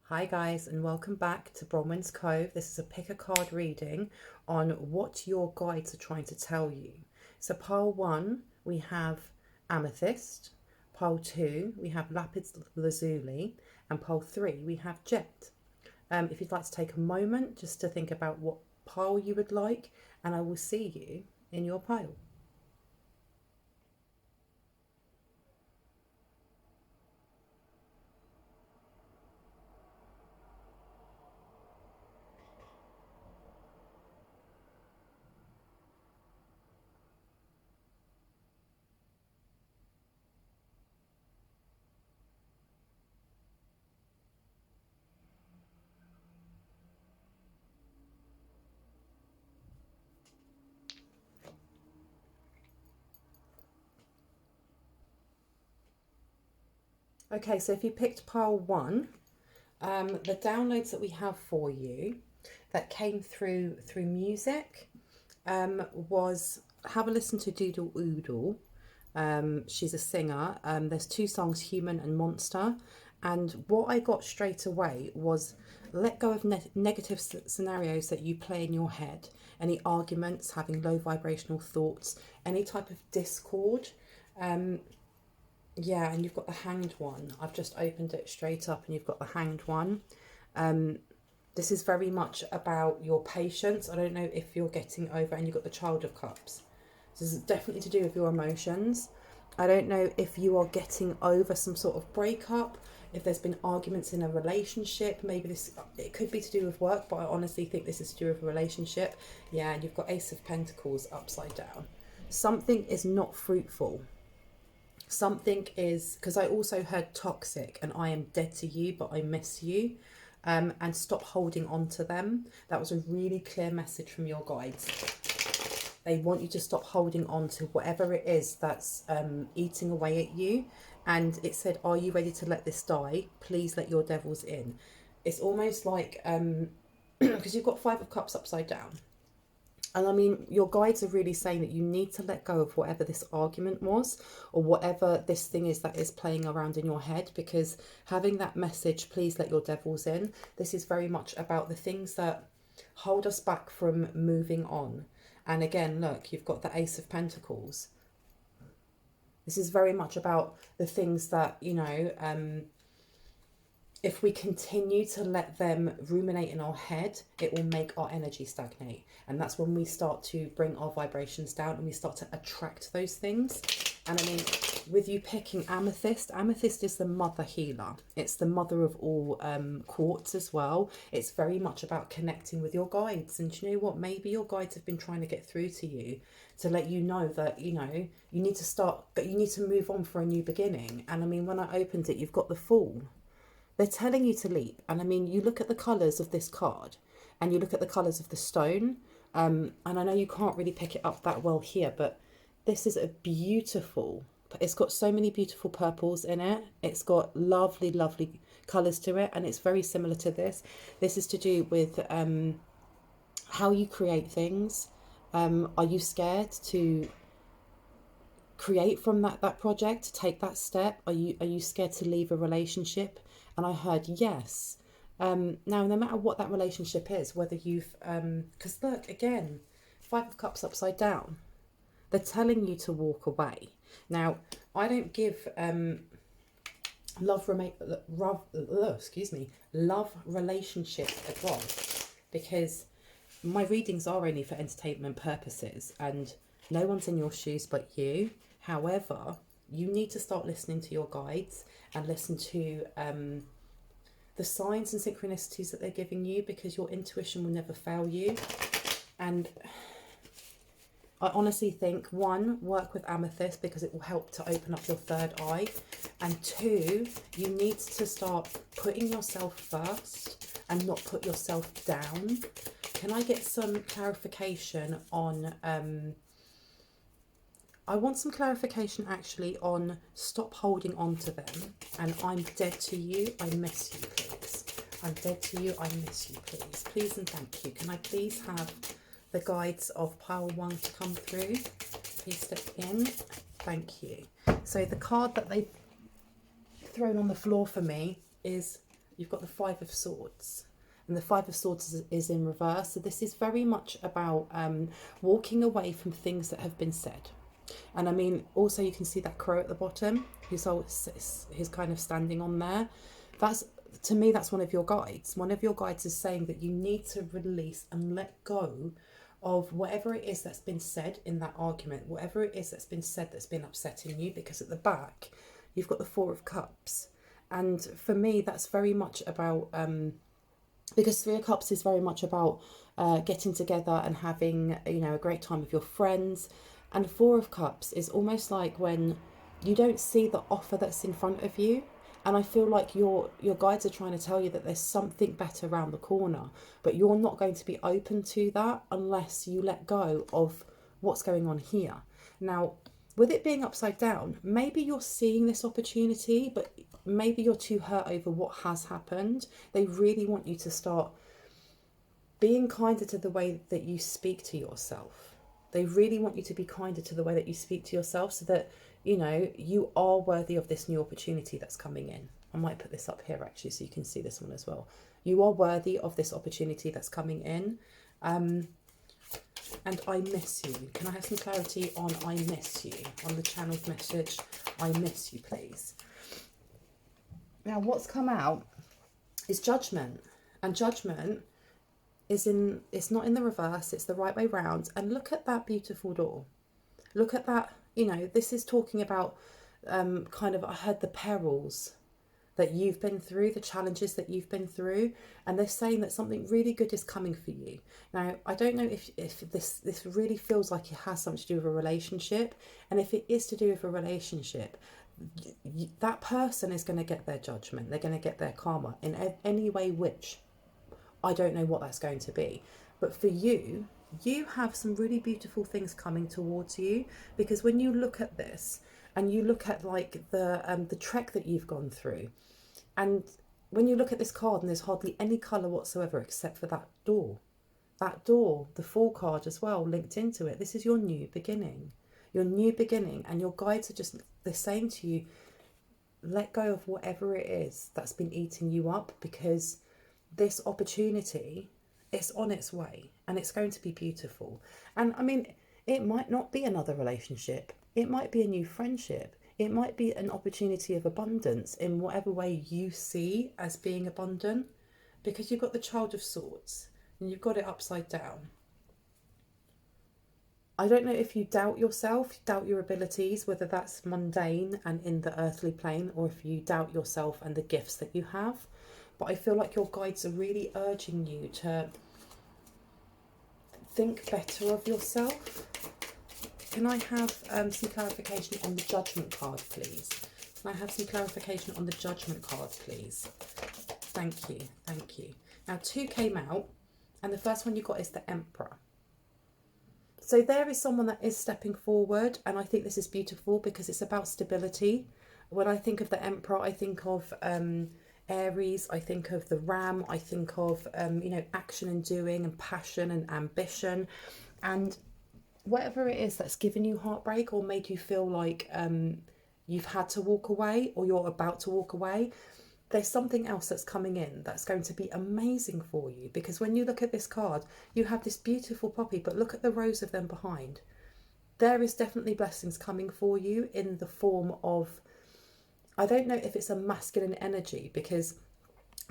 Hi guys, and welcome back to Bronwen's Cove. This is a pick a card reading on what your guides are trying to tell you. So pile 1 we have Amethyst, pile 2 we have Lapiz Lazuli, and pile 3 we have Jet. If you'd like to take a moment just to think about what pile you would like, and I will see you in your pile. Okay, so if you picked pile 1, the downloads that we have for you that came through music was have a listen to Doodle Oodle. She's a singer. There's 2 songs, Human and Monster. And what I got straight away was let go of negative scenarios that you play in your head. Any arguments, having low vibrational thoughts, any type of discord. Yeah, and you've got the Hanged one. I've just opened it straight up and you've got the Hanged one. This is very much about your patience. I don't know if you're getting over, and you've got the Child of Cups. This is definitely to do with your emotions. I don't know if you are getting over some sort of breakup, if there's been arguments in a relationship. Maybe it could be to do with work, but I honestly think this is to do with a relationship. Yeah, and you've got Ace of Pentacles upside down. Something is not fruitful. Something is, because I also heard toxic, and I am dead to you, but I miss you. And stop holding on to them. That was a really clear message from your guides. They want you to stop holding on to whatever it is that's eating away at you. And it said, are you ready to let this die? Please let your devils in. It's almost like, because you've got 5 of Cups upside down. And I mean, your guides are really saying that you need to let go of whatever this argument was, or whatever this thing is that is playing around in your head, because having that message, please let your devils in, this is very much about the things that hold us back from moving on. And again, look, you've got the Ace of Pentacles. This is very much about the things that, you know, if we continue to let them ruminate in our head, it will make our energy stagnate. And that's when we start to bring our vibrations down and we start to attract those things. And I mean, with you picking Amethyst, Amethyst is the mother healer. It's the mother of all quartz as well. It's very much about connecting with your guides. And you know what? Maybe your guides have been trying to get through to you to let you know that, you know, you need to start, but you need to move on for a new beginning. And I mean, when I opened it, you've got the Fool. They're telling you to leap. And I mean, you look at the colours of this card and you look at the colours of the stone. And I know you can't really pick it up that well here, but this is a beautiful, it's got so many beautiful purples in it. It's got lovely, lovely colours to it. And it's very similar to this. This is to do with how you create things. Are you scared to create from that project, to take that step? Are you scared to leave a relationship? And I heard yes. Now, no matter what that relationship is, whether you've because look again, 5 of Cups upside down, they're telling you to walk away. Now, I don't give love relationship advice, because my readings are only for entertainment purposes and no one's in your shoes but you. However, you need to start listening to your guides and listen to the signs and synchronicities that they're giving you, because your intuition will never fail you. And I honestly think, 1, work with Amethyst because it will help to open up your 3rd eye. And 2, you need to start putting yourself first and not put yourself down. Can I get some clarification on... I want some clarification actually on stop holding on to them, and I'm dead to you, I miss you, please. I'm dead to you, I miss you, please. Please and thank you. Can I please have the guides of pile 1 to come through? Please step in. Thank you. So the card that they've thrown on the floor for me is you've got the Five of Swords. And the Five of Swords is in reverse. So this is very much about walking away from things that have been said. And I mean, also you can see that crow at the bottom, who's kind of standing on there. That's, to me, that's one of your guides. One of your guides is saying that you need to release and let go of whatever it is that's been said in that argument, whatever it is that's been said that's been upsetting you, because at the back, you've got the Four of Cups. And for me, that's very much about, because Three of Cups is very much about getting together and having, you know, a great time with your friends. And Four of Cups is almost like when you don't see the offer that's in front of you. And I feel like your guides are trying to tell you that there's something better around the corner, but you're not going to be open to that unless you let go of what's going on here. Now, with it being upside down, maybe you're seeing this opportunity, but maybe you're too hurt over what has happened. They really want you to start being kinder to the way that you speak to yourself. They really want you to be kinder to the way that you speak to yourself, so that, you know, you are worthy of this new opportunity that's coming in. I might put this up here actually so you can see this one as well. You are worthy of this opportunity that's coming in. And I miss you. Can I have some clarity on I miss you? On the channeled message, I miss you, please. Now, what's come out is Judgment. And Judgment is it's not in the reverse, it's the right way round. And look at that beautiful door. Look at that, you know, this is talking about kind of, I heard the perils that you've been through, the challenges that you've been through, and they're saying that something really good is coming for you. Now, I don't know if this really feels like it has something to do with a relationship, and if it is to do with a relationship, that person is going to get their judgment, they're going to get their karma in any way, which I don't know what that's going to be. But for you, you have some really beautiful things coming towards you, because when you look at this and you look at like the trek that you've gone through, and when you look at this card and there's hardly any colour whatsoever except for that door, the Fool card as well linked into it. This is your new beginning, and your guides are just, they're saying to you, let go of whatever it is that's been eating you up, because this opportunity is on its way and it's going to be beautiful. And I mean, it might not be another relationship, it might be a new friendship, it might be an opportunity of abundance in whatever way you see as being abundant, because you've got the Child of Swords and you've got it upside down. I don't know if you doubt yourself, doubt your abilities, whether that's mundane and in the earthly plane, or if you doubt yourself and the gifts that you have. But I feel like your guides are really urging you to think better of yourself. Can I have some clarification on the Judgment card, please? Can I have some clarification on the Judgment card, please? Thank you, thank you. Now, 2 came out, and the first one you got is the Emperor. So there is someone that is stepping forward, and I think this is beautiful because it's about stability. When I think of the Emperor, I think of Aries, I think of the Ram, I think of, you know, action and doing and passion and ambition. And whatever it is that's given you heartbreak or made you feel like you've had to walk away or you're about to walk away, there's something else that's coming in that's going to be amazing for you. Because when you look at this card, you have this beautiful poppy, but look at the rows of them behind. There is definitely blessings coming for you in the form of, I don't know if it's a masculine energy, because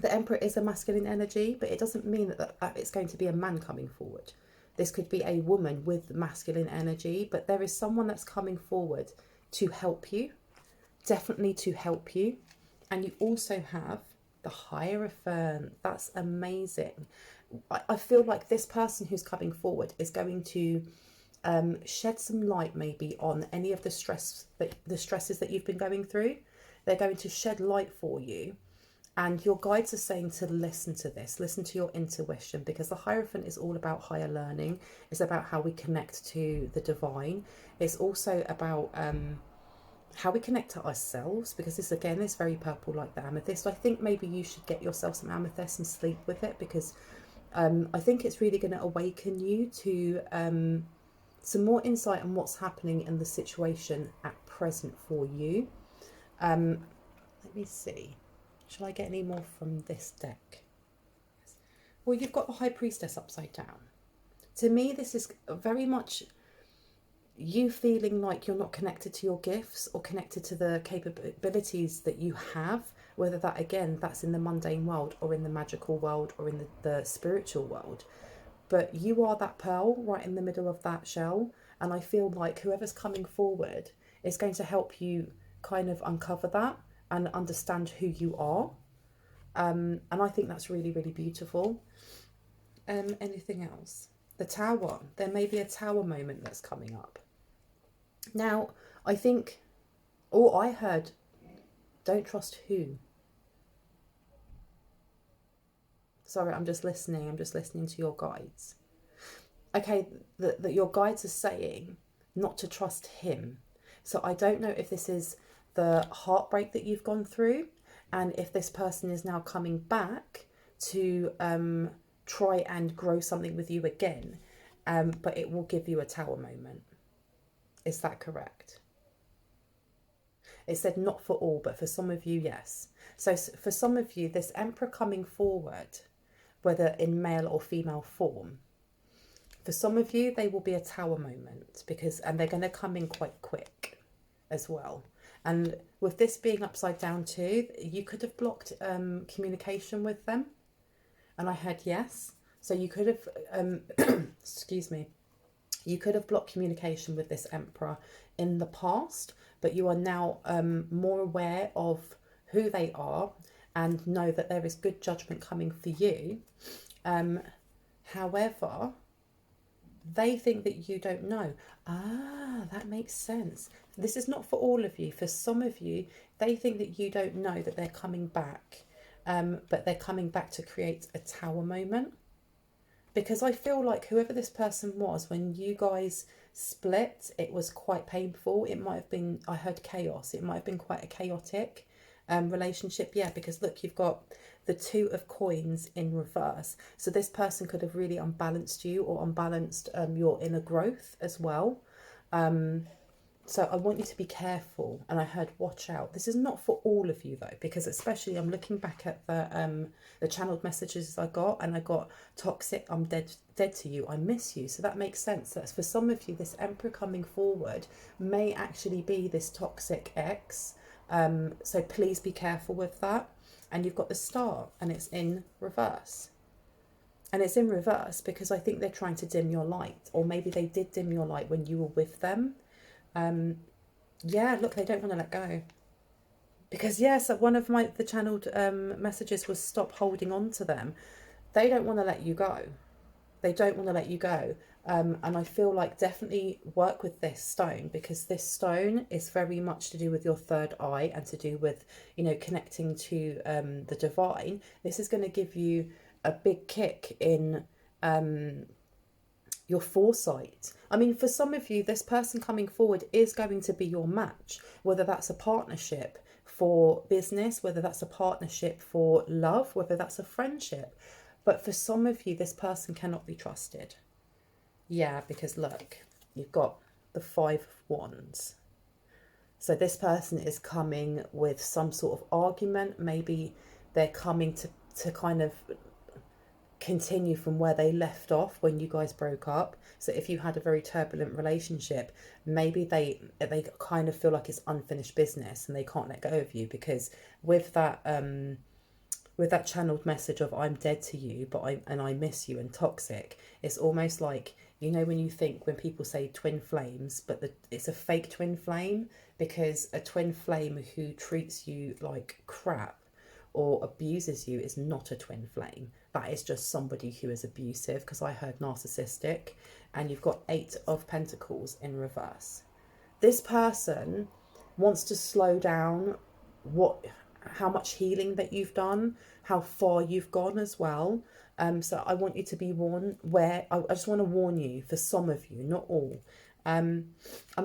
the Emperor is a masculine energy, but it doesn't mean that it's going to be a man coming forward. This could be a woman with masculine energy, but there is someone that's coming forward to help you, definitely to help you. And you also have the Hierophant. That's amazing. I feel like this person who's coming forward is going to shed some light maybe on any of the stresses that you've been going through. They're going to shed light for you. And your guides are saying to listen to this, listen to your intuition, because the Hierophant is all about higher learning. It's about how we connect to the divine. It's also about how we connect to ourselves, because this again is very purple like the Amethyst. I think maybe you should get yourself some Amethyst and sleep with it, because I think it's really going to awaken you to some more insight on what's happening in the situation at present for you. Let me see. Shall I get any more from this deck? Well, you've got the High Priestess upside down. To me, this is very much you feeling like you're not connected to your gifts or connected to the capabilities that you have, whether that, again, that's in the mundane world or in the magical world or in the spiritual world. But you are that pearl right in the middle of that shell. And I feel like whoever's coming forward is going to help you kind of uncover that and understand who you are. And I think that's really, really beautiful. Anything else? The Tower. There may be a Tower moment that's coming up. Now, I think, I heard, don't trust who. Sorry, I'm just listening. I'm just listening to your guides. Okay, that your guides are saying not to trust him. So I don't know if this is the heartbreak that you've gone through and if this person is now coming back to try and grow something with you again. But it will give you a Tower moment. Is that correct? It said not for all, but for some of you, yes. So for some of you, this Emperor coming forward, whether in male or female form, for some of you, they will be a Tower moment and they're going to come in quite quick as well. And with this being upside down too, you could have blocked communication with them. And I heard yes. So you could have, excuse me, you could have blocked communication with this Emperor in the past, but you are now more aware of who they are and know that there is good judgment coming for you. However, they think that you don't know. That makes sense. This is not for all of you. For some of you, they think that you don't know that they're coming back, but they're coming back to create a Tower moment. Because I feel like whoever this person was, when you guys split, it was quite painful. It might have been, I heard chaos. It might have been quite a chaotic relationship. Yeah, because look, you've got the Two of Coins in reverse. So this person could have really unbalanced you or unbalanced your inner growth as well. So I want you to be careful. And I heard watch out. This is not for all of you though, because especially I'm looking back at the channeled messages I got, and I got toxic, I'm dead to you, I miss you. So that makes sense. That's for some of you, this Emperor coming forward may actually be this toxic ex. So please be careful with that. And you've got the Star and it's in reverse. And it's in reverse because I think they're trying to dim your light, or maybe they did dim your light when you were with them. Yeah, look, they don't want to let go. Because yes, one of the channeled messages was stop holding on to them. They don't want to let you go. They don't want to let you go. And I feel like definitely work with this stone, because this stone is very much to do with your third eye and to do with, you know, connecting to the divine. This is going to give you a big kick in your foresight. I mean, for some of you, this person coming forward is going to be your match, whether that's a partnership for business, whether that's a partnership for love, whether that's a friendship. But for some of you, this person cannot be trusted. Yeah, because look, you've got the Five of Wands. So this person is coming with some sort of argument. Maybe they're coming to kind of continue from where they left off when you guys broke up. So if you had a very turbulent relationship, maybe they kind of feel like it's unfinished business and they can't let go of you, because with that channeled message of I'm dead to you, but I miss you and toxic, it's almost like, you know, when you think, when people say twin flames, but it's a fake twin flame, because a twin flame who treats you like crap or abuses you is not a twin flame. That is just somebody who is abusive, because I heard narcissistic. And you've got Eight of Pentacles in reverse. This person wants to slow down how much healing that you've done, how far you've gone as well. So I want you to be warned. I just want to warn you, for some of you, not all. I'm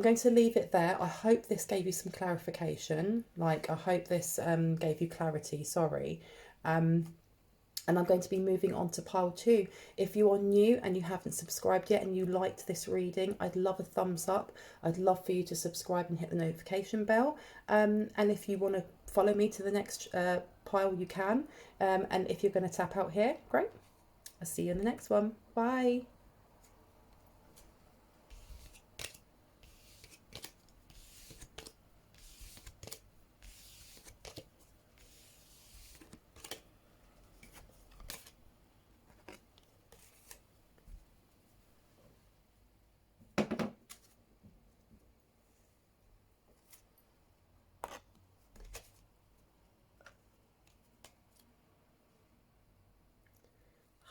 going to leave it there. I hope this gave you some clarification. I hope this gave you clarity, sorry. And I'm going to be moving on to pile 2. If you are new and you haven't subscribed yet and you liked this reading, I'd love a thumbs up. I'd love for you to subscribe and hit the notification bell. And if you want to follow me to the next pile you can. And if you're going to tap out here, great. I'll see you in the next one. Bye.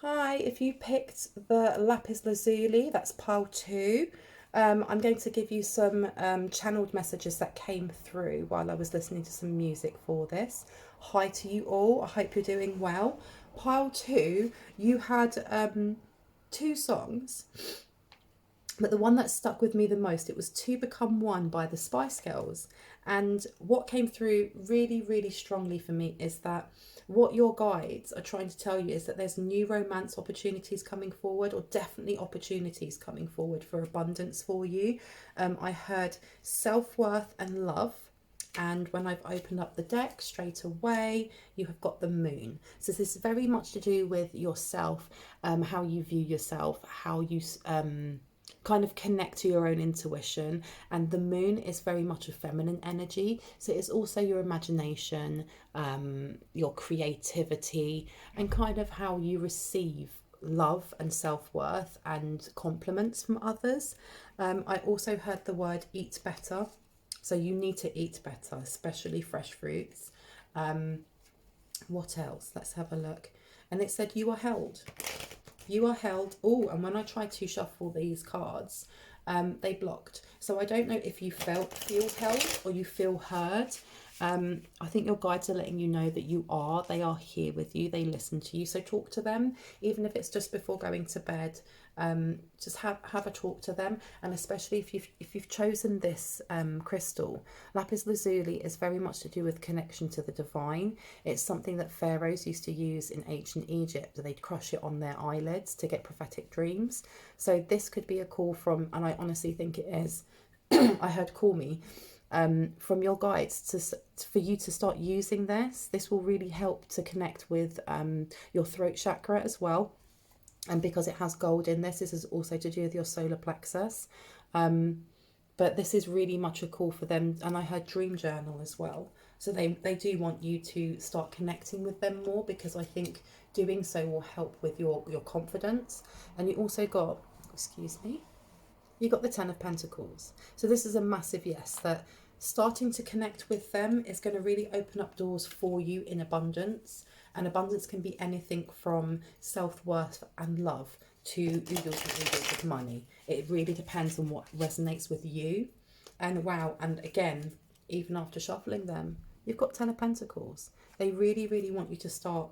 Hi, if you picked the Lapiz Lazuli, that's pile 2. I'm going to give you some channeled messages that came through while I was listening to some music for this. Hi to you all, I hope you're doing well. Pile 2, you had 2 songs, but the one that stuck with me the most, it was To Become One by the Spice Girls. And what came through really, really strongly for me is that what your guides are trying to tell you is that there's new romance opportunities coming forward, or definitely opportunities coming forward for abundance for you. I heard self-worth and love. And when I've opened up the deck straight away, you have got the moon. So this is very much to do with yourself, how you view yourself, how you kind of connect to your own intuition. And the moon is very much a feminine energy, so it's also your imagination, your creativity, and kind of how you receive love and self-worth and compliments from others. I also heard the word eat better, so you need to eat better, especially fresh fruits. What else? Let's have a look. And it said you are held. You are held. Oh, and when I tried to shuffle these cards, they blocked. So I don't know if you feel held or you feel heard. I think your guides are letting you know that they are here with you. They listen to you. So talk to them, even if it's just before going to bed. Just have a talk to them. And especially if you've chosen this crystal, Lapis Lazuli is very much to do with connection to the divine. It's something that pharaohs used to use in ancient Egypt. They'd crush it on their eyelids to get prophetic dreams. So this could be a call from, and I honestly think it is, I heard call me, from your guides for you to start using this. This will really help to connect with your throat chakra as well. And because it has gold in this is also to do with your solar plexus. But this is really much a call for them. And I heard dream journal as well. So they do want you to start connecting with them more, because I think doing so will help with your confidence. And you also got, excuse me, you got the 10 of Pentacles. So this is a massive yes, that starting to connect with them is going to really open up doors for you in abundance. And abundance can be anything from self-worth and love to oodles and oodles of money. It really depends on what resonates with you. And wow, and again, even after shuffling them, you've got 10 of Pentacles. They really, really want you to start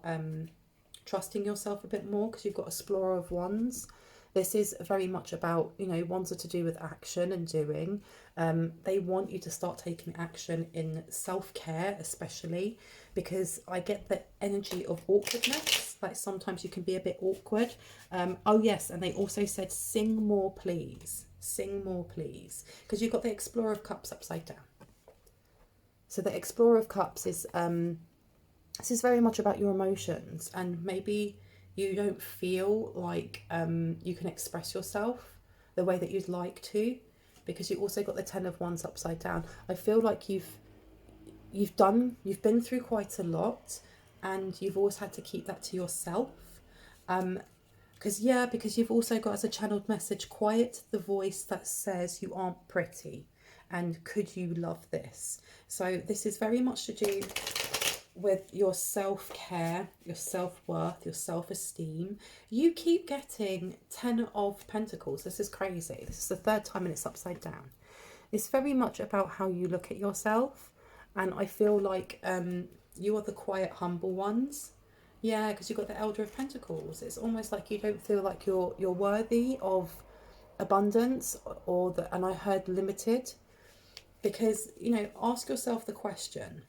trusting yourself a bit more, because you've got Explorer of Wands. This is very much about, wands are to do with action and doing. They want you to start taking action in self-care, especially, because I get the energy of awkwardness. Like sometimes you can be a bit awkward. Oh yes, and they also said sing more please. Sing more please. Because you've got the Explorer of Cups upside down. So the Explorer of Cups is, this is very much about your emotions, and maybe you don't feel like you can express yourself the way that you'd like to, because you also got the 10 of Wands upside down. I feel like you've been through quite a lot, and you've always had to keep that to yourself. Because you've also got as a channeled message, quiet the voice that says you aren't pretty, and could you love this? So this is very much to do with your self-care, your self-worth, your self-esteem. You keep getting 10 of Pentacles. This is crazy. This is the 3rd time and it's upside down. It's very much about how you look at yourself. And I feel like you are the quiet, humble ones. Yeah, because you've got the Elder of Pentacles. It's almost like you don't feel like you're worthy of abundance, and I heard limited. Because, ask yourself the question,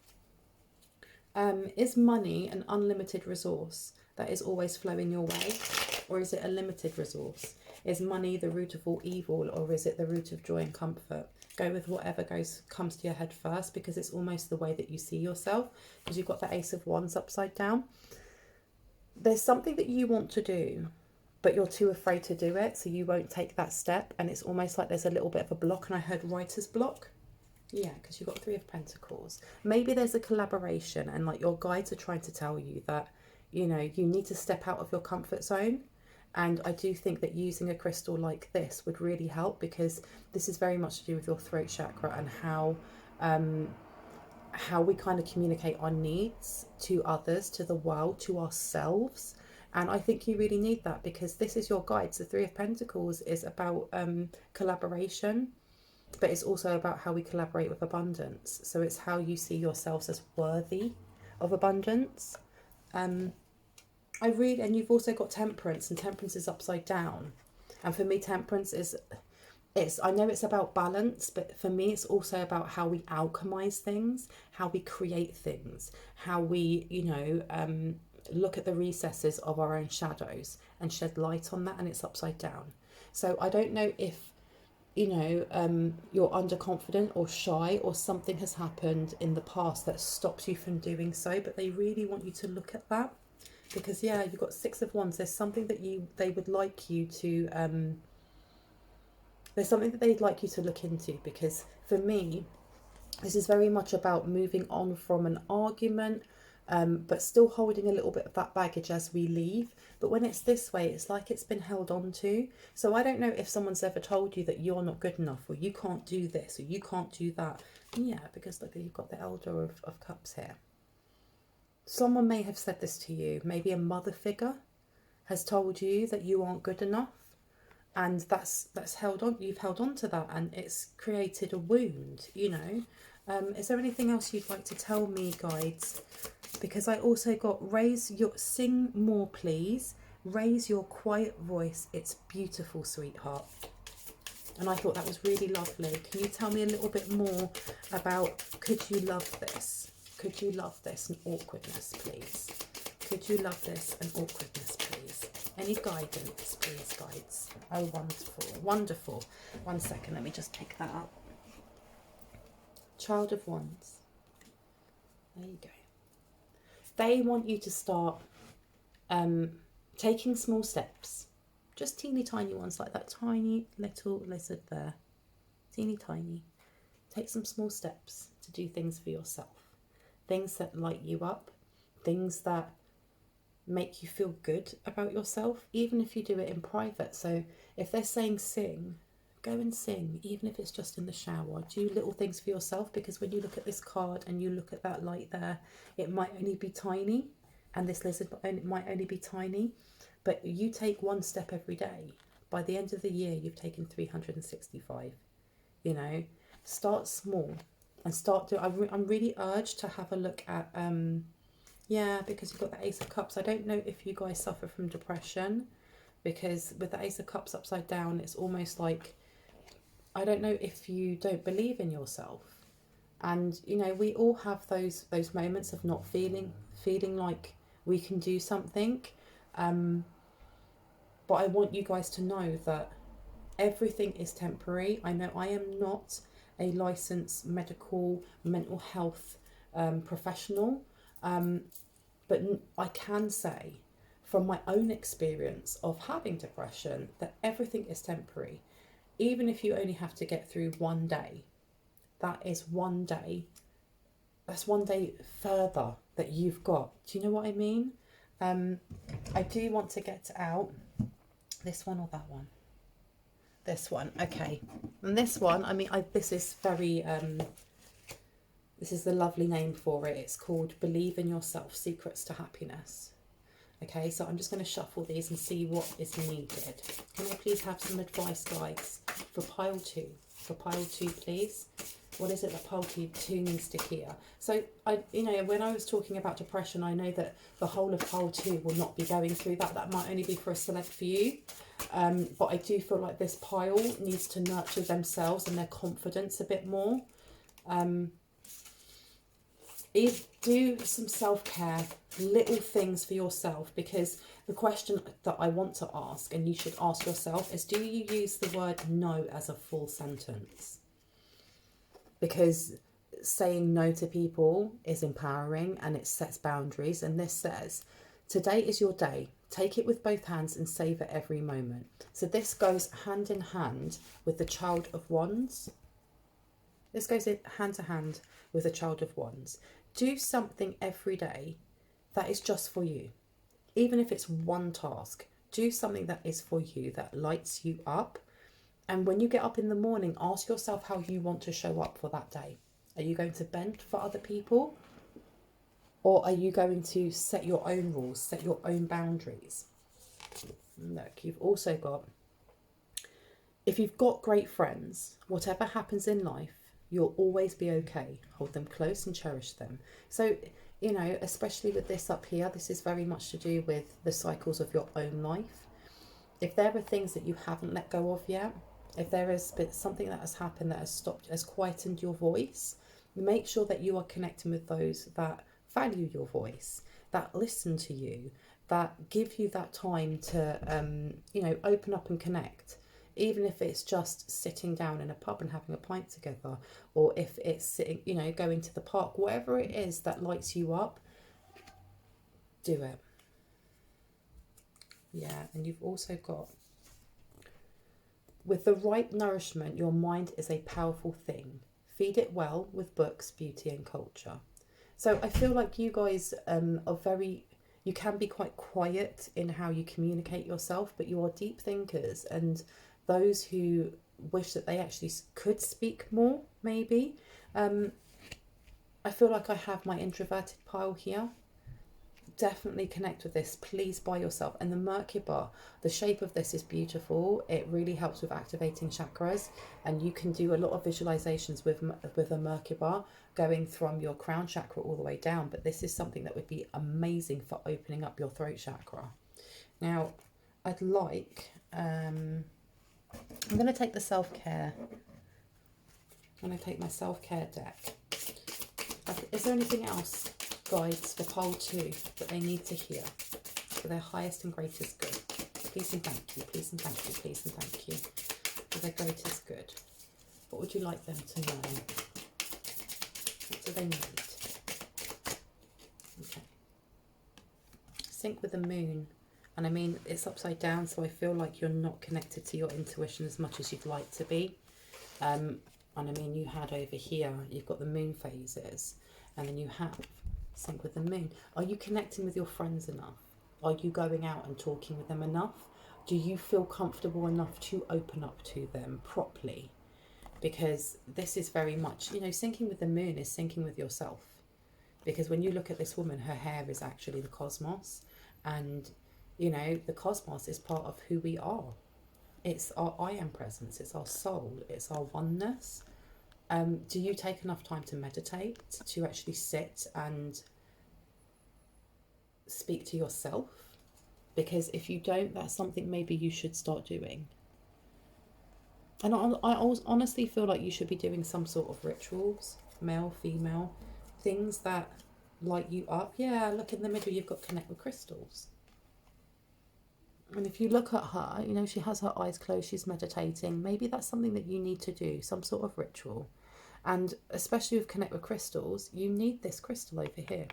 is money an unlimited resource that is always flowing your way? Or is it a limited resource? Is money the root of all evil, or is it the root of joy and comfort? go with whatever comes to your head first, because it's almost the way that you see yourself, because you've got the Ace of Wands upside down. There's something that you want to do, but you're too afraid to do it, so you won't take that step, and it's almost like there's a little bit of a block, and I heard writer's block. Yeah, because you've got Three of Pentacles. Maybe there's a collaboration, and like your guides are trying to tell you that, you know, you need to step out of your comfort zone. And I do think that using a crystal like this would really help, because this is very much to do with your throat chakra and how we kind of communicate our needs to others, to the world, to ourselves. And I think you really need that, because this is your guides. The Three of Pentacles is about collaboration, but it's also about how we collaborate with abundance. So it's how you see yourselves as worthy of abundance. And you've also got Temperance, and Temperance is upside down. And for me, Temperance I know it's about balance, but for me, it's also about how we alchemize things, how we create things, how we, you know, look at the recesses of our own shadows and shed light on that, and it's upside down. So I don't know if, you know, you're underconfident or shy, or something has happened in the past that stops you from doing so, but they really want you to look at that. Because, yeah, you've got Six of Wands. There's something that they would like you to, there's something that they'd like you to look into. Because for me, this is very much about moving on from an argument, but still holding a little bit of that baggage as we leave. But when it's this way, it's like it's been held on to. So I don't know if someone's ever told you that you're not good enough, or you can't do this, or you can't do that. Yeah, because look, you've got the Elder of Cups here. Someone may have said this to you. Maybe a mother figure has told you that you aren't good enough, and that's held on. You've held on to that, and it's created a wound. You know. Is there anything else you'd like to tell me, guides? Because I also got sing more, please. Raise your quiet voice. It's beautiful, sweetheart. And I thought that was really lovely. Can you tell me a little bit more about could you love this? Could you love this and awkwardness, please? Could you love this and awkwardness, please? Any guidance, please, guides? Oh, wonderful, wonderful. 1 second, let me just pick that up. Child of Wands. There you go. They want you to start taking small steps. Just teeny tiny ones, like that tiny little lizard there. Teeny tiny. Take some small steps to do things for yourself. Things that light you up, things that make you feel good about yourself, even if you do it in private. So if they're saying sing, go and sing, even if it's just in the shower. Do little things for yourself, because when you look at this card and you look at that light there, it might only be tiny, and this lizard might only be tiny, but you take one step every day. By the end of the year, you've taken 365, you know. Start small. And start to, I'm really urged to have a look at, yeah, because you've got the Ace of Cups. I don't know if you guys suffer from depression, because with the Ace of Cups upside down, it's almost like, I don't know if you don't believe in yourself. And, you know, we all have those moments of not feeling like we can do something. But I want you guys to know that everything is temporary. I know I am not a licensed mental health professional, but I can say from my own experience of having depression that everything is temporary. Even if you only have to get through one day, that is one day. That's one day further that you've got. Do you know what I mean? I do want to get out this one or that one. This one, okay. And this one, I mean, this is very, this is the lovely name for it. It's called Believe in Yourself, Secrets to Happiness. Okay, so I'm just going to shuffle these and see what is needed. Can I please have some advice, guys, for pile 2? For pile 2, please. What is it that pile 2 needs to hear? So, you know, when I was talking about depression, I know that the whole of pile 2 will not be going through that. That might only be for a select few. But I do feel like this pile needs to nurture themselves and their confidence a bit more. Do some self-care, little things for yourself, because the question that I want to ask, and you should ask yourself, is do you use the word no as a full sentence? because saying no to people is empowering and it sets boundaries. And this says, today is your day. Take it with both hands and savor every moment. So this goes hand in hand with the Child of Wands. This goes in hand to hand with the Child of Wands. Do something every day that is just for you. Even if it's one task, do something that is for you, that lights you up. And when you get up in the morning, ask yourself how you want to show up for that day. Are you going to bend for other people? Or are you going to set your own rules, set your own boundaries? Look, you've also got, if you've got great friends, whatever happens in life, you'll always be okay. Hold them close and cherish them. So, you know, especially with this up here, this is very much to do with the cycles of your own life. If there are things that you haven't let go of yet, if there has been something that has happened that has stopped, has quietened your voice, make sure that you are connecting with those that value your voice, that listen to you, that give you that time to, you know, open up and connect. Even if it's just sitting down in a pub and having a pint together, or if it's sitting, you know, going to the park, whatever it is that lights you up, do it. Yeah, and you've also got, with the right nourishment, your mind is a powerful thing. Feed it well with books, beauty and culture. So I feel like you guys are very, you can be quite quiet in how you communicate yourself, but you are deep thinkers, and those who wish that they actually could speak more, maybe. I feel like I have my introverted pile here. Definitely connect with this, please, by yourself. And the Merkaba, the shape of this is beautiful. It really helps with activating chakras, and you can do a lot of visualizations with a Merkaba going from your crown chakra all the way down. But this is something that would be amazing for opening up your throat chakra. Now, I'd like, I'm going to take the self-care. I'm going to take my self-care deck. Is there anything else, guides, for pole 2 that they need to hear for their highest and greatest good? Please and thank you, please and thank you, please and thank you for their greatest good. What would you like them to know? What do they need? Okay. Sync with the moon. And I mean, it's upside down, so I feel like you're not connected to your intuition as much as you'd like to be. And I mean, you had over here, you've got the moon phases, and then you have sync with the moon. Are you connecting with your friends enough? Are you going out and talking with them enough? Do you feel comfortable enough to open up to them properly? Because this is very much, you know, syncing with the moon is syncing with yourself. Because when you look at this woman, her hair is actually the cosmos. And, you know, the cosmos is part of who we are. It's our I am presence. It's our soul. It's our oneness. Do you take enough time to meditate, to actually sit and speak to yourself? Because if you don't, that's something maybe you should start doing. And I honestly feel like you should be doing some sort of rituals, male, female, things that light you up. Yeah, look in the middle, you've got connect with crystals. And if you look at her, you know, she has her eyes closed, she's meditating. Maybe that's something that you need to do, some sort of ritual. And especially with connect with crystals, you need this crystal over here.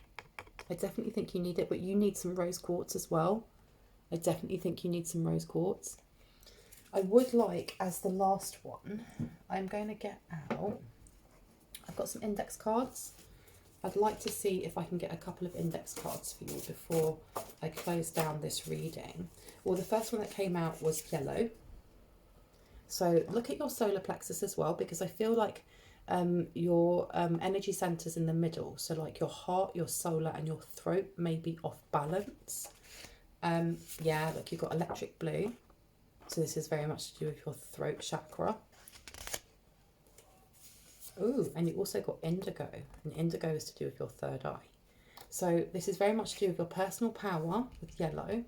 I definitely think you need it, but you need some rose quartz as well. I definitely think you need some rose quartz. I would like, as the last one, I'm going to get out, I've got some index cards. I'd like to see if I can get a couple of index cards for you before I close down this reading. Well, the first one that came out was yellow. So look at your solar plexus as well, because I feel like your energy centers in the middle. So like your heart, your solar and your throat may be off balance. Yeah, look, you've got electric blue. So this is very much to do with your throat chakra. Ooh, and you also got indigo, and indigo is to do with your third eye. So this is very much to do with your personal power with yellow,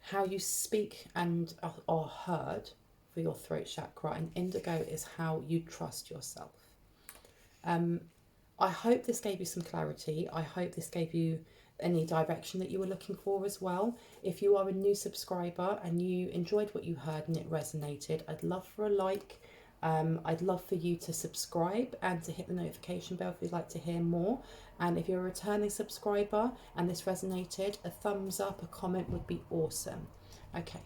how you speak and are heard for your throat chakra, and indigo is how you trust yourself. I hope this gave you some clarity. I hope this gave you any direction that you were looking for as well. If you are a new subscriber and you enjoyed what you heard and it resonated, I'd love for a like. I'd love for you to subscribe and to hit the notification bell if you'd like to hear more. And if you're a returning subscriber and this resonated, a thumbs up, a comment would be awesome. Okay,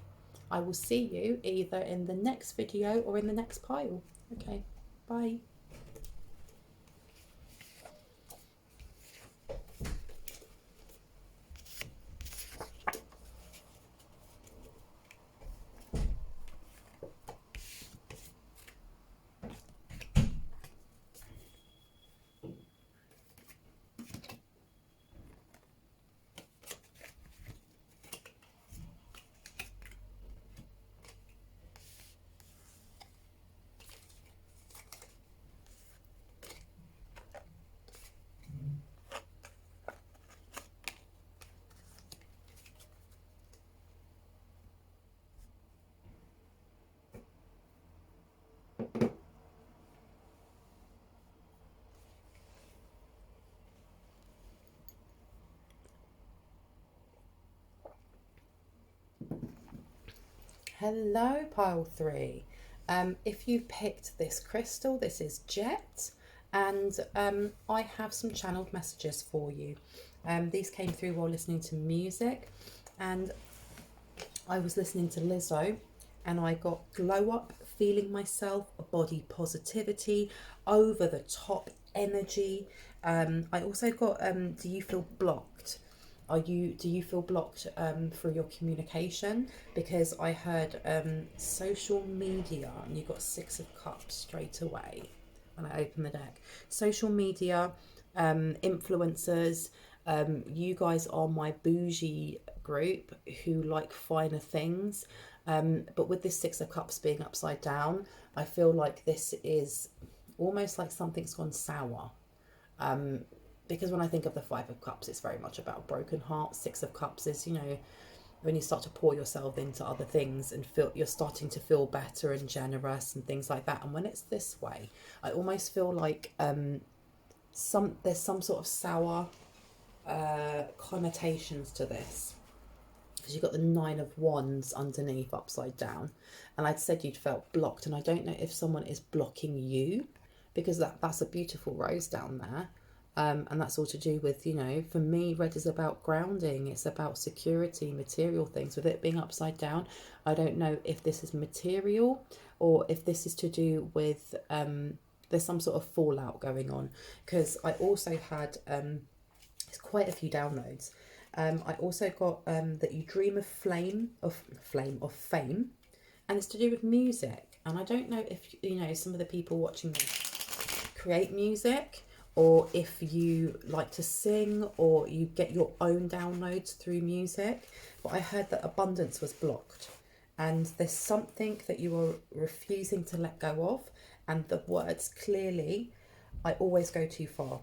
I will see you either in the next video or in the next pile. Okay, bye. Hello, pile 3. If you picked this crystal, this is Jet, and I have some channeled messages for you. These came through while listening to music, and I was listening to Lizzo, and I got glow up, feeling myself, body positivity, over the top energy. I also got do you feel blocked? Do you feel blocked for your communication? Because I heard social media, and you got 6 of Cups straight away when I opened the deck. Social media, influencers, you guys are my bougie group who like finer things. But with this 6 of Cups being upside down, I feel like this is almost like something's gone sour. Because when I think of the 5 of Cups, it's very much about a broken heart. 6 of Cups is, you know, when you start to pour yourself into other things and feel you're starting to feel better and generous and things like that. And when it's this way, I almost feel like there's some sort of sour connotations to this. Because you've got the 9 of Wands underneath upside down. And I'd said you'd felt blocked. And I don't know if someone is blocking you, because that's a beautiful rose down there. And that's all to do with, you know, for me, red is about grounding. It's about security, material things. With it being upside down, I don't know if this is material or if this is to do with, there's some sort of fallout going on. Because I also had, it's quite a few downloads. I also got that you dream of fame. And it's to do with music. And I don't know if, you know, some of the people watching this create music, or if you like to sing, or you get your own downloads through music. But I heard that abundance was blocked, and there's something that you are refusing to let go of. And the words clearly, I always go too far.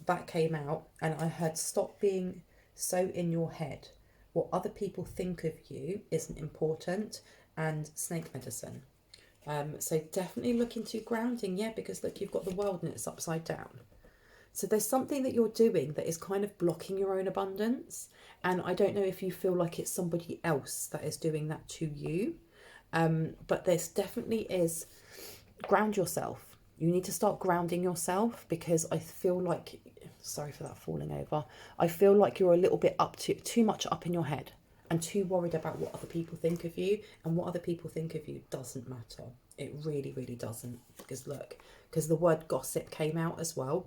That came out, and I heard stop being so in your head. What other people think of you isn't important, and snake medicine. So definitely look into grounding, yeah, because look, you've got the world and it's upside down. So there's something that you're doing that is kind of blocking your own abundance. And I don't know if you feel like it's somebody else that is doing that to you. But there's definitely is, ground yourself. You need to start grounding yourself, because I feel like, sorry for that falling over, I feel like you're a little bit too much up in your head. And too worried about what other people think of you. And what other people think of you doesn't matter. It really, really doesn't. Because look, because the word gossip came out as well.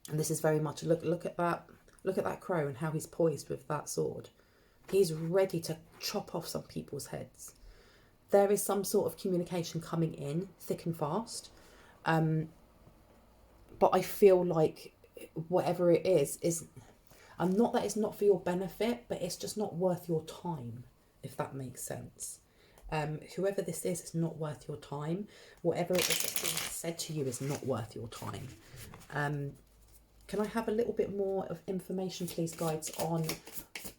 And this is very much, look at that crow and how he's poised with that sword. He's ready to chop off some people's heads. There is some sort of communication coming in thick and fast. But I feel like whatever it is not that it's not for your benefit, but it's just not worth your time, if that makes sense. Whoever this is, it's not worth your time. Whatever it is that's being said to you is not worth your time. Can I have a little bit more of information, please, guides, on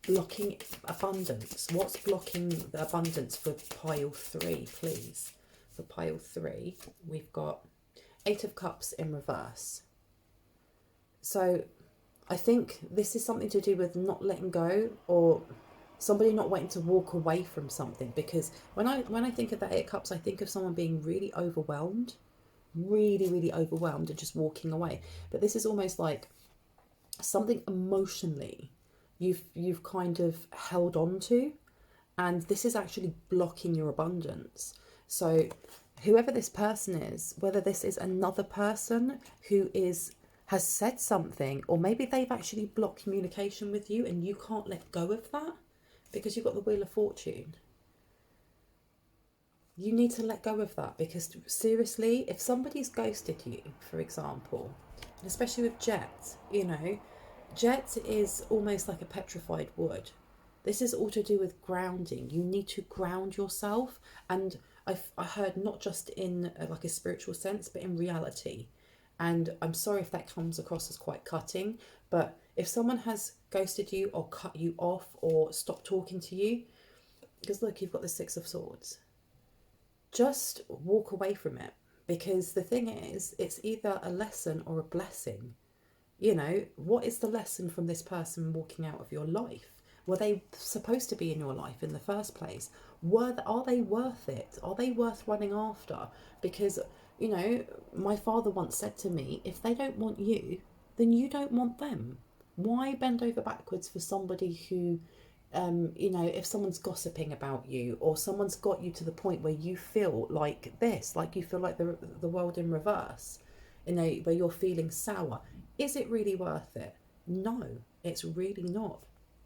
blocking abundance? What's blocking the abundance for pile 3, please? For pile 3, we've got 8 of Cups in reverse. So I think this is something to do with not letting go, or somebody not wanting to walk away from something. Because when I think of that Eight of Cups, I think of someone being really overwhelmed, really overwhelmed, and just walking away. But this is almost like something emotionally you've kind of held on to, and this is actually blocking your abundance. So whoever this person is, whether this is another person who has said something, or maybe they've actually blocked communication with you and you can't let go of that because you've got the Wheel of Fortune. You need to let go of that, because seriously, if somebody's ghosted you, for example, and especially with Jet, Jet is almost like a petrified wood. This is all to do with grounding. You need to ground yourself. And I heard not just in like a spiritual sense, but in reality. And I'm sorry if that comes across as quite cutting, but if someone has ghosted you or cut you off or stopped talking to you, because look, you've got the Six of Swords. Just walk away from it, because the thing is, it's either a lesson or a blessing. What is the lesson from this person walking out of your life? Were they supposed to be in your life in the first place? Are they worth it? Are they worth running after? Because, my father once said to me, if they don't want you, then you don't want them. Why bend over backwards for somebody who, if someone's gossiping about you, or someone's got you to the point where you feel like this, like you feel like the world in reverse, where you're feeling sour. Is it really worth it? No, it's really not.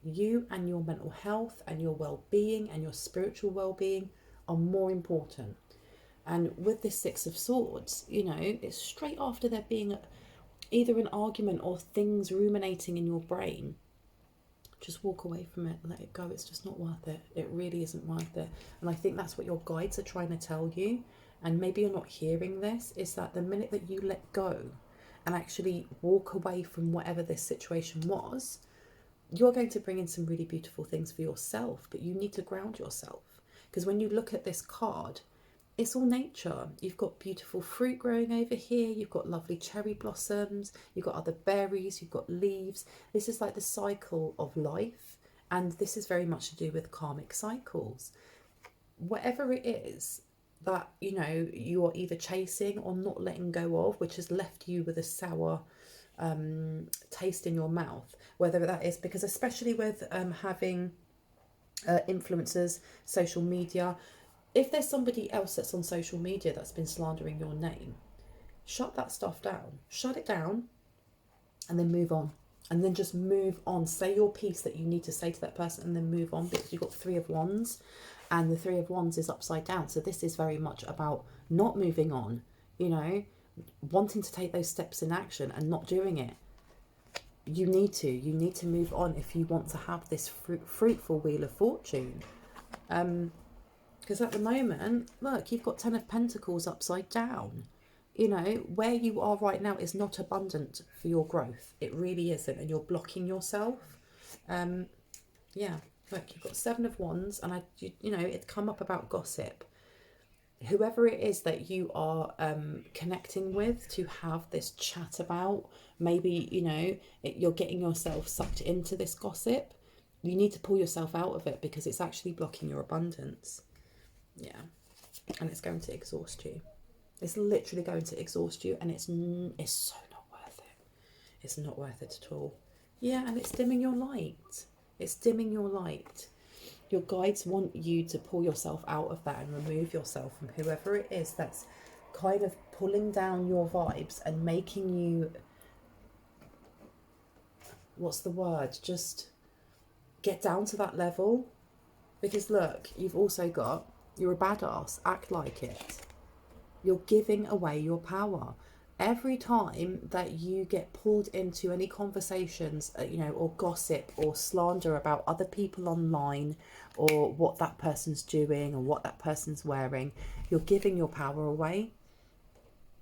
You and your mental health and your well-being and your spiritual well-being are more important. And with this Six of Swords, it's straight after there being either an argument or things ruminating in your brain. Just walk away from it, let it go. It's just not worth it. It really isn't worth it. And I think that's what your guides are trying to tell you. And maybe you're not hearing this, is that the minute that you let go and actually walk away from whatever this situation was, you're going to bring in some really beautiful things for yourself. But you need to ground yourself. Because when you look at this card, it's all nature. You've got beautiful fruit growing over here. You've got lovely cherry blossoms. You've got other berries. You've got leaves. This is like the cycle of life. And this is very much to do with karmic cycles. Whatever it is that, you are either chasing or not letting go of, which has left you with a sour taste in your mouth, whether that is because, especially with having influencers, social media, if there's somebody else that's on social media that's been slandering your name, shut that stuff down. Shut it down and then move on. And then just move on. Say your piece that you need to say to that person and then move on, because you've got Three of Wands and the Three of Wands is upside down. So this is very much about not moving on, wanting to take those steps in action and not doing it. You need to move on if you want to have this fruitful Wheel of Fortune. Because at the moment, look, you've got Ten of Pentacles upside down. Where you are right now is not abundant for your growth. It really isn't. And you're blocking yourself. Yeah, look, you've got Seven of Wands. And, it come up about gossip. Whoever it is that you are connecting with to have this chat about, maybe, you're getting yourself sucked into this gossip. You need to pull yourself out of it, because it's actually blocking your abundance. Yeah, and it's going to exhaust you. It's literally going to exhaust you, and it's so not worth it. It's not worth it at all. Yeah, and it's dimming your light. It's dimming your light. Your guides want you to pull yourself out of that and remove yourself from whoever it is that's kind of pulling down your vibes and making you, what's the word? Just get down to that level. Because look, you've also got, you're a badass, act like it. You're giving away your power. Every time that you get pulled into any conversations, or gossip or slander about other people online, or what that person's doing or what that person's wearing, you're giving your power away.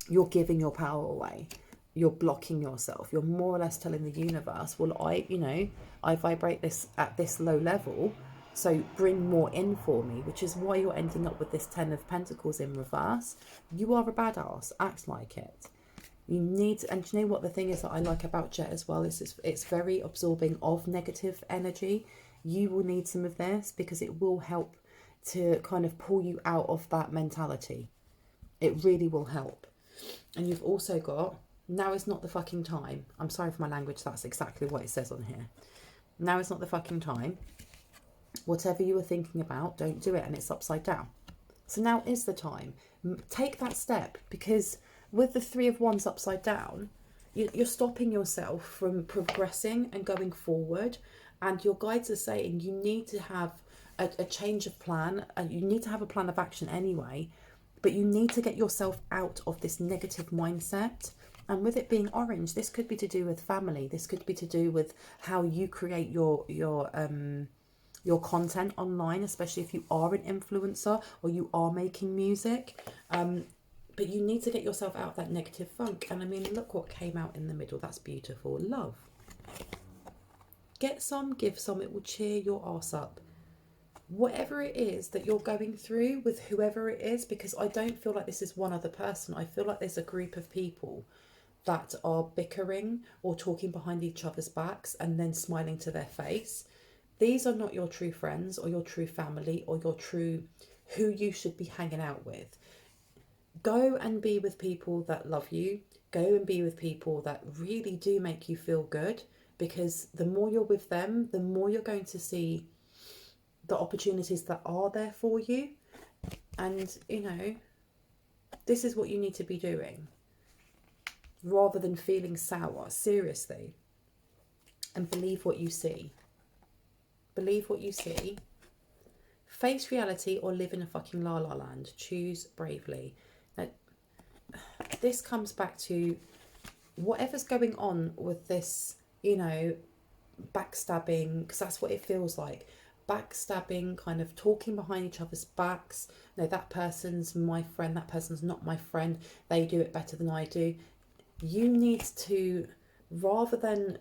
You're giving your power away. You're blocking yourself. You're more or less telling the universe, well, I vibrate this at this low level, so bring more in for me, which is why you're ending up with this Ten of Pentacles in reverse. You are a badass. Act like it. You need, and you know what the thing is that I like about Jet as well is it's very absorbing of negative energy. you will need some of this, because it will help to kind of pull you out of that mentality. It really will help. And you've also got, now is not the fucking time. I'm sorry for my language, that's exactly what it says on here. Now is not the fucking time. Whatever you were thinking about, don't do it, and it's upside down. So now is the time. Take that step, because with the Three of Wands upside down, you're stopping yourself from progressing and going forward. And your guides are saying you need to have a change of plan, and you need to have a plan of action anyway, but you need to get yourself out of this negative mindset. And with it being orange, this could be to do with family. This could be to do with how you create your content online, especially if you are an influencer or you are making music. But you need to get yourself out of that negative funk. And I mean, look what came out in the middle. That's beautiful. Love. Get some, give some. It will cheer your arse up. Whatever it is that you're going through with whoever it is, because I don't feel like this is one other person. I feel like there's a group of people that are bickering or talking behind each other's backs and then smiling to their face. These are not your true friends or your true family or your true who you should be hanging out with. Go and be with people that love you. Go and be with people that really do make you feel good, because the more you're with them, the more you're going to see the opportunities that are there for you. And, you know, this is what you need to be doing, rather than feeling sour. Seriously. And believe what you see. Believe what you see. Face reality or live in a fucking la-la land. Choose bravely. Now, this comes back to whatever's going on with this, you know, backstabbing, because that's what it feels like. Backstabbing, kind of talking behind each other's backs. No, that person's my friend, that person's not my friend. They do it better than I do. You need to, rather than,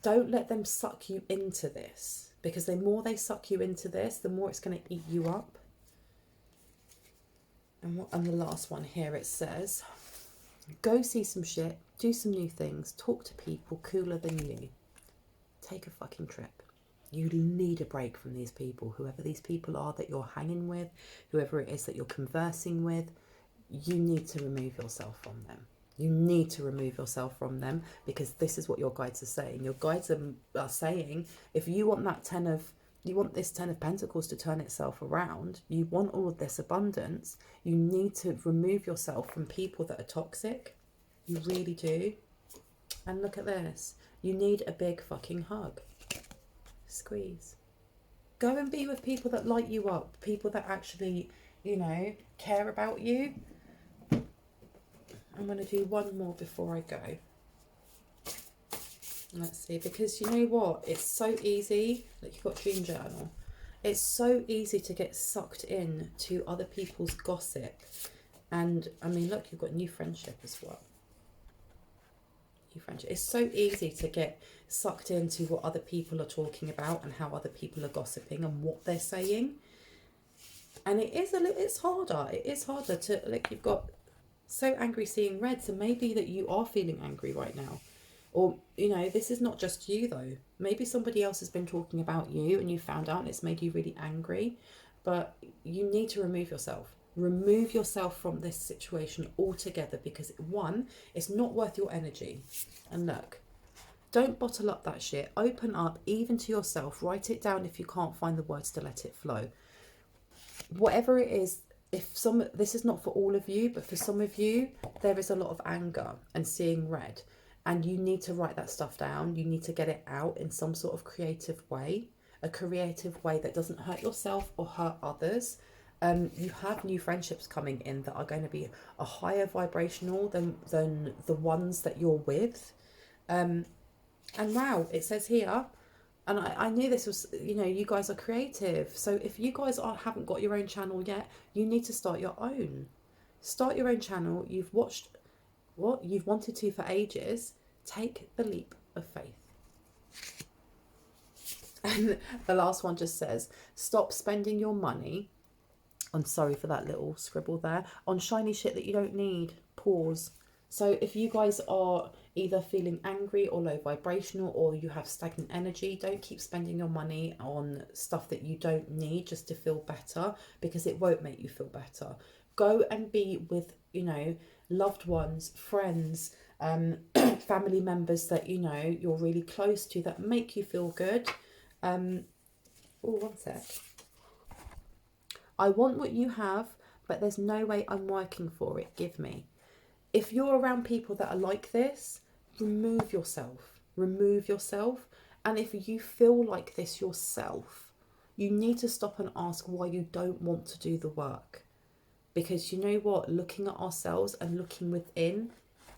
don't let them suck you into this, because the more they suck you into this, the more it's going to eat you up. And the last one here, it says, go see some shit, do some new things, talk to people cooler than you. Take a fucking trip. You need a break from these people, whoever these people are that you're hanging with, whoever it is that you're conversing with. You need to remove yourself from them. You need to remove yourself from them, because this is what your guides are saying. Your guides are saying, if you want this 10 of Pentacles to turn itself around, you want all of this abundance, you need to remove yourself from people that are toxic. You really do. And look at this. You need a big fucking hug. Squeeze. Go and be with people that light you up, people that actually, you know, care about you. I'm going to do one more before I go. Let's see, because you know what, it's so easy. Like, you've got Dream Journal. It's so easy to get sucked in to other people's gossip. And I mean, look, you've got new friendship as well. Friendship. It's so easy to get sucked into what other people are talking about and how other people are gossiping and what they're saying. And it's harder. It is harder to, like, you've got so angry seeing red. So maybe that you are feeling angry right now. Or, you know, this is not just you though. Maybe somebody else has been talking about you and you found out and it's made you really angry. But you need to remove yourself. Remove yourself from this situation altogether, because one, it's not worth your energy. And look, don't bottle up that shit. Open up even to yourself. Write it down if you can't find the words to let it flow. Whatever it is, this is not for all of you, but for some of you, there is a lot of anger and seeing red. And you need to write that stuff down. You need to get it out in some sort of creative way. A creative way that doesn't hurt yourself or hurt others. You have new friendships coming in that are going to be a higher vibrational than the ones that you're with. And wow, it says here, and I knew this was, you know, you guys are creative. So if you guys haven't got your own channel yet, you need to start your own. Start your own channel. You've watched what you've wanted to for ages. Take the leap of faith. And the last one just says, stop spending your money. I'm sorry for that little scribble there. On shiny shit that you don't need. Pause. So if you guys are either feeling angry or low vibrational, or you have stagnant energy, don't keep spending your money on stuff that you don't need just to feel better, because it won't make you feel better. Go and be with, you know, loved ones, friends, family members that, you know, you're really close to, that make you feel good. Oh, one sec. I want what you have, but there's no way I'm working for it. Give me. If you're around people that are like this, remove yourself. Remove yourself. And if you feel like this yourself, you need to stop and ask why you don't want to do the work. Because you know what? Looking at ourselves and looking within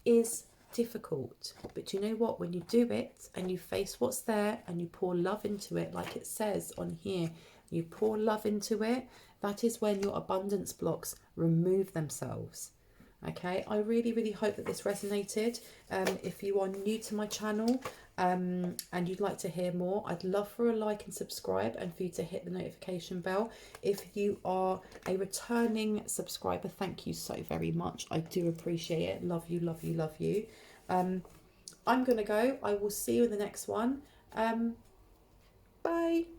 is difficult. But you know what? When you do it and you face what's there and you pour love into it, like it says on here, you pour love into it, that is when your abundance blocks remove themselves. Okay, I really, really hope that this resonated. If you are new to my channel and you'd like to hear more, I'd love for a like and subscribe, and for you to hit the notification bell. If you are a returning subscriber, thank you so very much. I do appreciate it. Love you, love you, love you. I'm going to go. I will see you in the next one. Bye.